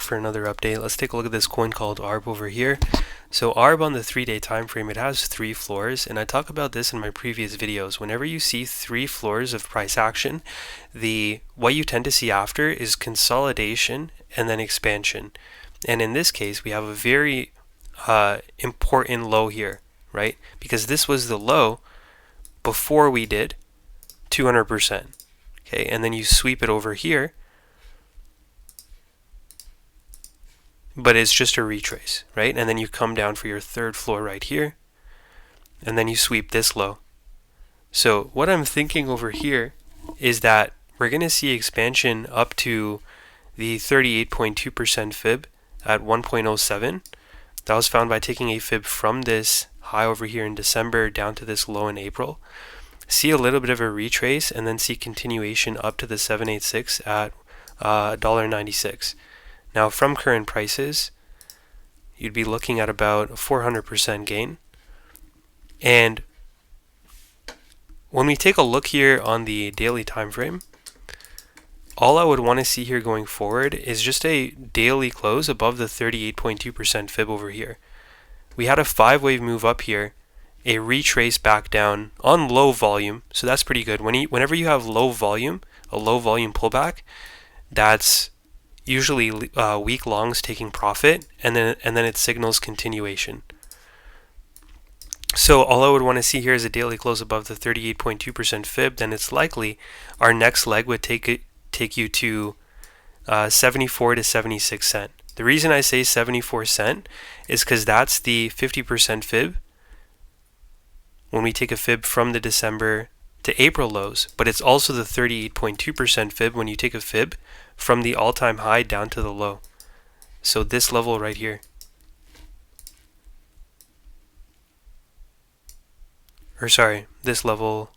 for another update. Let's take a look at this coin called ARB over here. So ARB on the 3-day time frame, it has 3 floors, and I talk about this in my previous videos. Whenever you see 3 floors of price action, what you tend to see after is consolidation and then expansion. And in this case, we have a very important low here, right? Because this was the low before we did 200%. Okay, and then you sweep it over here, but it's just a retrace, right? And then you come down for your 3rd floor right here, and then you sweep this low. So what I'm thinking over here is that we're going to see expansion up to the 38.2% fib at 1.07. That was found by taking a fib from this high over here in December down to this low in April. See a little bit of a retrace and then see continuation up to the 786 at $1.96. Now from current prices, you'd be looking at about a 400% gain. And when we take a look here on the daily time frame, all I would want to see here going forward is just a daily close above the 38.2% fib over here. We had a 5-wave move up here, a retrace back down on low volume, so that's pretty good. Whenever you have low volume, a low volume pullback, that's usually weak longs taking profit, and then it signals continuation. So all I would want to see here is a daily close above the 38.2% fib. Then it's likely our next leg would take you to 74 to 76 cent. The reason I say 74 cent is because that's the 50% fib when we take a fib from the December to April lows, but it's also the 38.2% fib when you take a fib from the all-time high down to the low. So this level right here. This level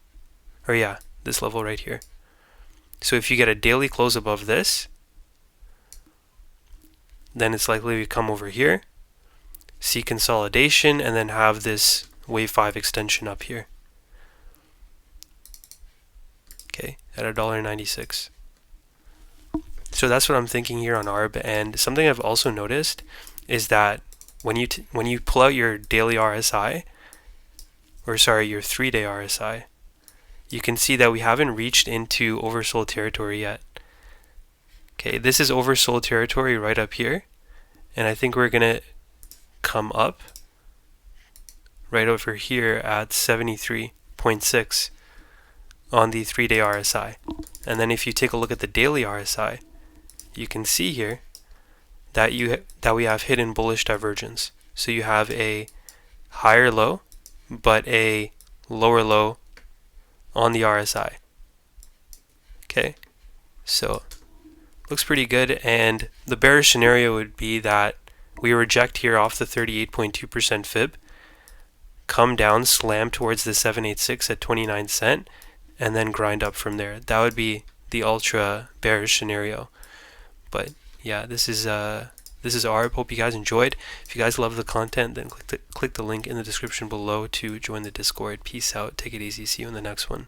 right here. So if you get a daily close above this, then it's likely to come over here, see consolidation, and then have this wave 5 extension up here. Okay, at $1.96. So that's what I'm thinking here on ARB. And something I've also noticed is that when you pull out your daily RSI, your 3-day RSI, you can see that we haven't reached into oversold territory yet. Okay, this is oversold territory right up here, and I think we're gonna come up right over here at 73.6 on the 3-day RSI. And then if you take a look at the daily RSI, you can see here that we have hidden bullish divergence. So you have a higher low, but a lower low on the RSI. Okay, so looks pretty good, and the bearish scenario would be that we reject here off the 38.2% fib, come down, slam towards the 786 at 29 cent, and then grind up from there. That would be the ultra bearish scenario. But yeah, this is ARB. Hope you guys enjoyed. If you guys love the content, then click the link in the description below to join the Discord. Peace out. Take it easy. See you in the next one.